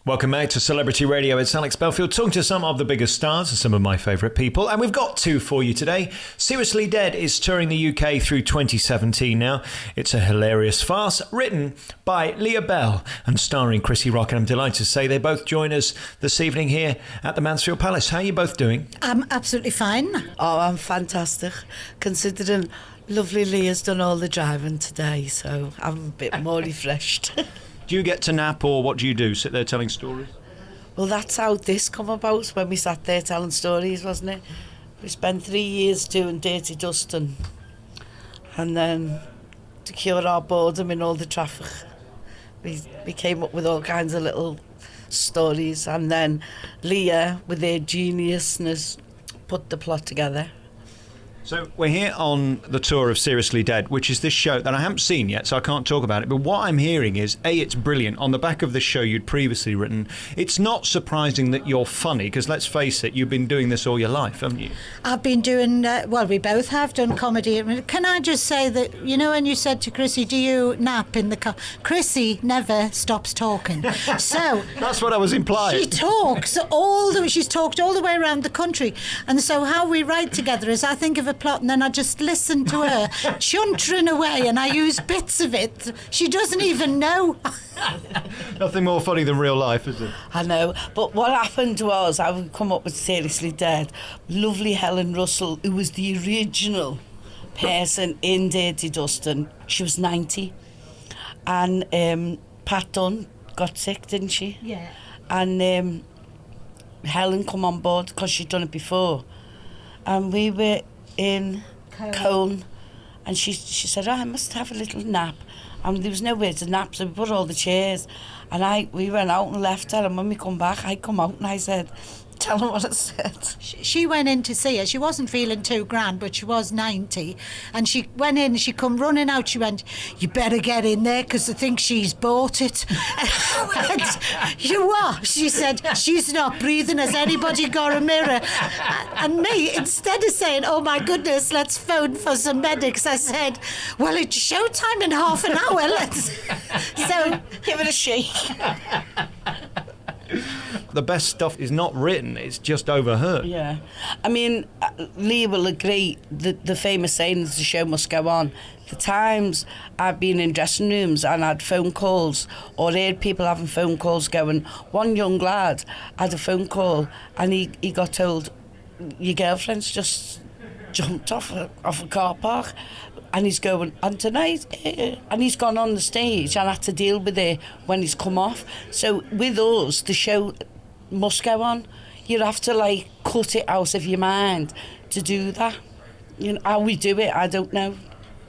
Welcome back to Celebrity Radio. It's Alex Belfield talking to some of the biggest stars and some of my favourite people. And we've got two for you today. Seriously Dead is touring the UK through 2017 now. It's a hilarious farce written by Leah Bell and starring Crissy Rock. And I'm delighted to say they both join us this evening here at the Mansfield Palace. How are you both doing? I'm absolutely fine. Oh, I'm fantastic, considering lovely Leah's done all the driving today, so I'm a bit more refreshed. Do you get to nap or what do you do? Sit there telling stories? Well, that's how this come about, when we sat there telling stories, wasn't it? We spent 3 years doing Dirty Dustin, and then to cure our boredom in all the traffic, we came up with all kinds of little stories, and then Leah, with her geniusness, put the plot together. So we're here on the tour of Seriously Dead, which is this show that I haven't seen yet, so I can't talk about it. But what I'm hearing is, A, it's brilliant. On the back of this show you'd previously written, it's not surprising that you're funny, because let's face it, you've been doing this all your life, haven't you? I've been doing, well, we both have done comedy. Can I just say that, you know, when you said to Crissy, do you nap in the car? Crissy never stops talking. So that's what I was implying. She talks she's talked all the way around the country. And so how we write together is I think of a plot and then I just listen to her chuntering away and I use bits of it. She doesn't even know. Nothing more funny than real life, is it? I know, but what happened was I would come up with Seriously Dead. Lovely Helen Russell, who was the original person in Dirty Dustin, she was 90. And Pat Dunn got sick, didn't she? Yeah. And Helen come on board because she'd done it before. And we were in Cone, and she said, I must have a little nap. And there was nowhere to nap, so we put all the chairs. And we went out and left her, and when we come back, I come out and I said, tell her what I said. She went in to see her. She wasn't feeling too grand, but she was 90. And she went in, she come running out. She went, you better get in there because I think she's bought it. And you what? She said, she's not breathing. Has anybody got a mirror? And me, instead of saying, oh my goodness, let's phone for some medics, I said, well, it's showtime in half an hour. Let's. So give it a shake. The best stuff is not written, it's just overheard. Yeah. I mean, Leah will agree that the famous saying is the show must go on. The times I've been in dressing rooms and had phone calls or heard people having phone calls going, one young lad had a phone call and he got told, your girlfriend's just jumped off a car park. And he's going, and tonight, and he's gone on the stage and had to deal with it when he's come off. So with us, the show must go on. You'd have to cut it out of your mind to do that. You know, how we do it, I don't know.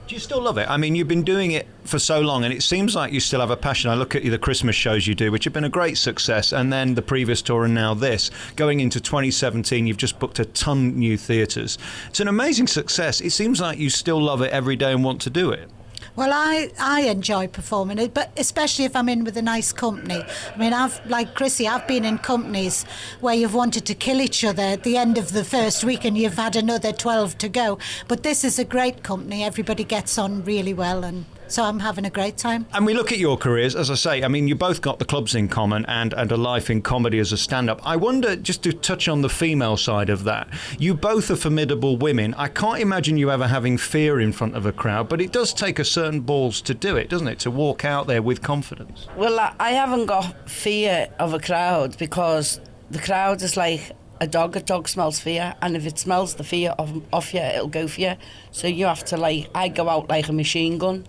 Do you still love it? I mean, you've been doing it for so long and it seems like you still have a passion. I look at the Christmas shows you do, which have been a great success, and then the previous tour and now this. Going into 2017, you've just booked a ton new theatres. It's an amazing success. It seems like you still love it every day and want to do it. Well, I enjoy performing it, but especially if I'm in with a nice company. I mean, like Crissy, I've been in companies where you've wanted to kill each other at the end of the first week and you've had another 12 to go. But this is a great company. Everybody gets on really well, and so I'm having a great time. And we look at your careers, as I say, I mean, you both got the clubs in common and a life in comedy as a stand-up. I wonder, just to touch on the female side of that, you both are formidable women. I can't imagine you ever having fear in front of a crowd, but it does take a certain balls to do it, doesn't it? To walk out there with confidence. Well, I haven't got fear of a crowd because the crowd is like a dog smells fear, and if it smells the fear off you, it'll go for you. So you have to I go out like a machine gun.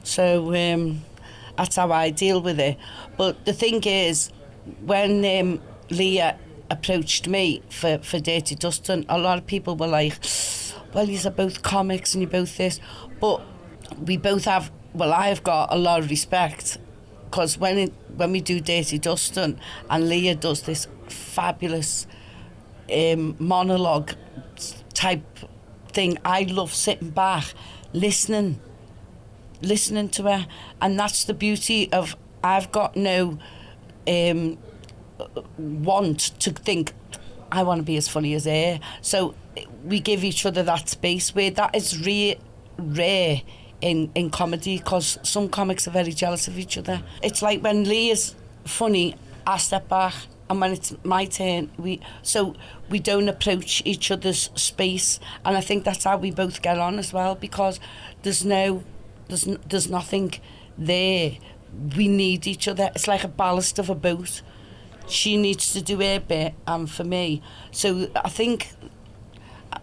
So that's how I deal with it. But the thing is, when Leah approached me for Dirty Dustin, a lot of people were like, well, you're both comics and you're both this. But we both have, well, I've got a lot of respect because when we do Dirty Dustin and Leah does this fabulous monologue type thing, I love sitting back, listening to her, and that's the beauty of, I've got no want to think I want to be as funny as her, so we give each other that space, where that is rare in comedy, because some comics are very jealous of each other. It's like when Leah's funny, I step back, and when it's my turn, we don't approach each other's space, and I think that's how we both get on as well, because there's nothing there. We need each other. It's like a ballast of a boat. She needs to do her bit, and for me. So I think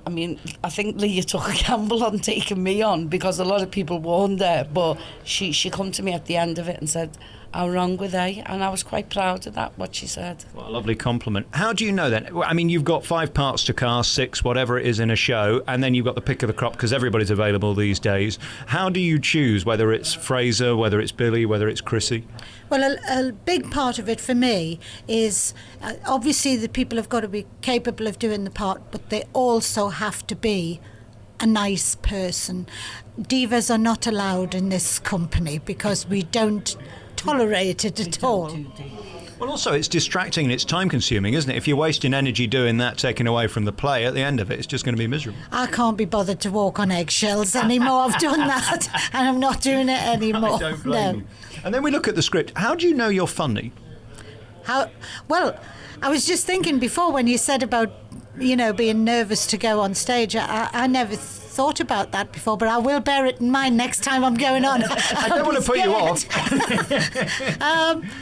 Leah took a gamble on taking me on, because a lot of people warned her, but she come to me at the end of it and said, how wrong were they? And I was quite proud of that, what she said. What a lovely compliment. How do you know then? I mean, you've got 5 parts to cast, 6, whatever it is in a show, and then you've got the pick of the crop, because everybody's available these days. How do you choose whether it's Fraser, whether it's Billy, whether it's Crissy? Well, a big part of it for me is obviously the people have got to be capable of doing the part, but they also have to be a nice person. Divas are not allowed in this company because we don't tolerate it at all. Well, also, it's distracting and it's time-consuming, isn't it? If you're wasting energy doing that, taking away from the play, at the end of it, it's just going to be miserable. I can't be bothered to walk on eggshells anymore. I've done that, and I'm not doing it anymore. I don't blame you. And then we look at the script. How do you know you're funny? Well, I was just thinking before when you said about, being nervous to go on stage. I never thought about that before, but I will bear it in mind next time I'm going on. I don't want to put you off.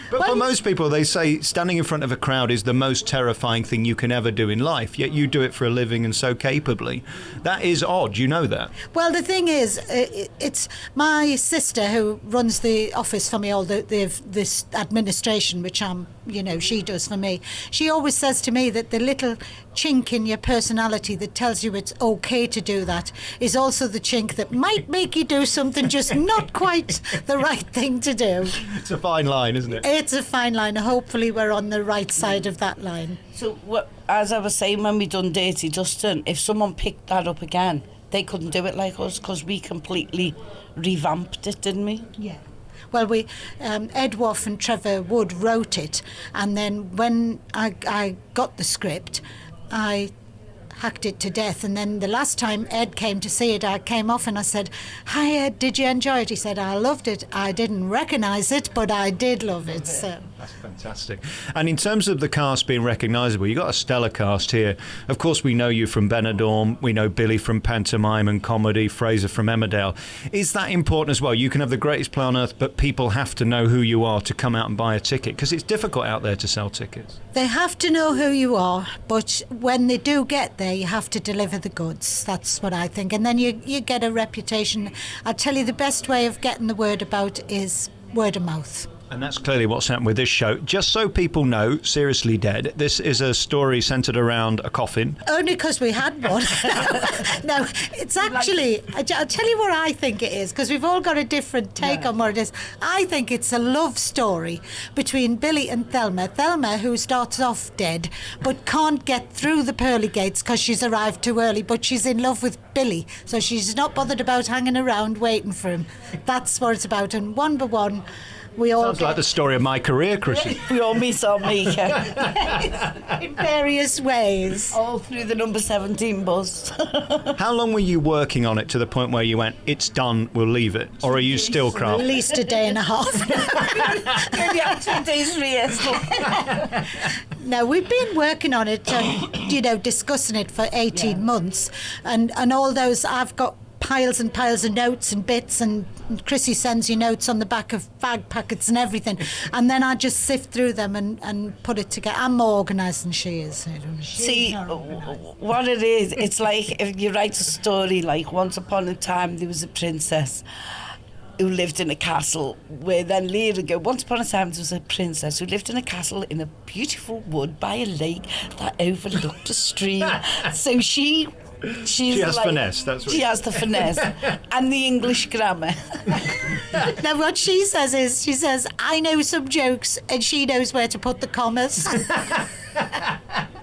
But for most people, they say standing in front of a crowd is the most terrifying thing you can ever do in life, yet you do it for a living and so capably. That is odd, you know that. Well, the thing is, it's my sister who runs the office for me, all this administration, which she does for me. She always says to me that the little chink in your personality that tells you it's okay to do that is also the chink that might make you do something just not quite the right thing to do. It's a fine line, isn't it? It's a fine line. Hopefully we're on the right side of that line. So, as I was saying when we done Dirty Dustin, if someone picked that up again, they couldn't do it like us, because we completely revamped it, didn't we? Yeah. Well, Ed Woff and Trevor Wood wrote it, and then when I got the script, I hacked it to death. And then the last time Ed came to see it, I came off and I said, "Hi Ed, did you enjoy it?" He said, "I loved it. I didn't recognise it, but I did love it." So that's fantastic. And in terms of the cast being recognisable, you've got a stellar cast here. Of course, we know you from Benidorm, we know Billy from pantomime and comedy, Fraser from Emmerdale. Is that important as well? You can have the greatest play on earth, but people have to know who you are to come out and buy a ticket, because it's difficult out there to sell tickets. They have to know who you are, but when they do get there, you have to deliver the goods. That's what I think. And then you get a reputation. I tell you, the best way of getting the word about is word of mouth. And that's clearly what's happened with this show. Just so people know, Seriously Dead, this is a story centred around a coffin. Only because we had one. No, it's actually, I'll tell you what I think it is, because we've all got a different take on what it is. I think it's a love story between Billy and Thelma. Thelma, who starts off dead, but can't get through the pearly gates because she's arrived too early, but she's in love with Billy, so she's not bothered about hanging around waiting for him. That's what it's about. And one by one, we all sounds like the story of my career, Crissy. We all meet our maker. in various ways. All through the number 17 bus. How long were you working on it to the point where you went, it's done, we'll leave it? Or are you still craft? At least a day and a half. Maybe after 2 days rehearsal. No, we've been working on it and, discussing it for 18 months. And all those, I've got piles and piles of notes and bits, and Crissy sends you notes on the back of fag packets and everything, and then I just sift through them and put it together. I'm more organised than she is. See, what it is, it's like if you write a story like once upon a time there was a princess who lived in a castle, where then later go, once upon a time there was a princess who lived in a castle in a beautiful wood by a lake that overlooked a stream. So she has finesse. That's what she has the finesse and the English grammar. Now what she says, I know some jokes and she knows where to put the commas.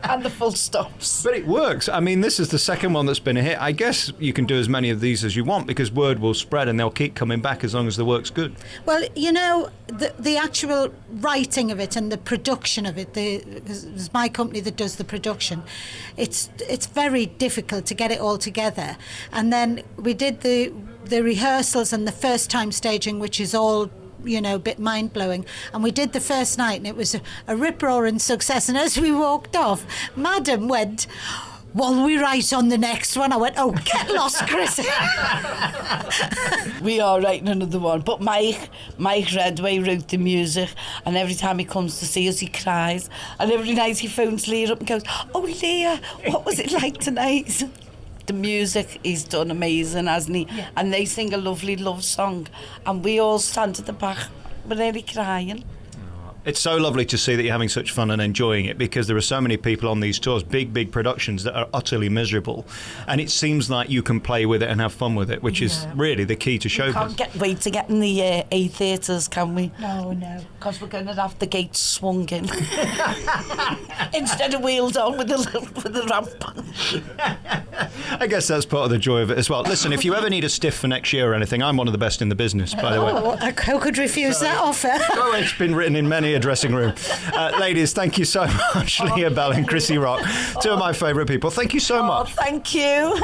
And the full stops. But it works. I mean, this is the second one that's been a hit. I guess you can do as many of these as you want, because word will spread and they'll keep coming back as long as the work's good. Well, the actual writing of it and the production of it, it's my company that does the production, it's very difficult to get it all together. And then we did the rehearsals and the first time staging, which is all bit mind-blowing. And we did the first night, and it was a rip-roaring success. And as we walked off, Madam went, "Will we write on the next one?" I went, "Oh, get lost, Crissy." We are writing another one. But Mike Redway wrote the music, and every time he comes to see us, he cries. And every night he phones Leah up and goes, "Oh, Leah, what was it like tonight?" The music he's done amazing, hasn't he? Yeah. And they sing a lovely love song, and we all stand at the back, we're nearly crying. It's so lovely to see that you're having such fun and enjoying it, because there are so many people on these tours, big productions, that are utterly miserable. And it seems like you can play with it and have fun with it, which is really the key to show business. Can't wait to get in the A theatres, can we? No. Because we're going to have the gates swung in. Instead of wheeled on with the ramp. I guess that's part of the joy of it as well. Listen, if you ever need a stiff for next year or anything, I'm one of the best in the business, by the way. Who could refuse that offer? Oh, it's been written in many a dressing room. Ladies, thank you so much. Leah Bell and Crissy Rock, two of my favourite people. Thank you so much. Thank you.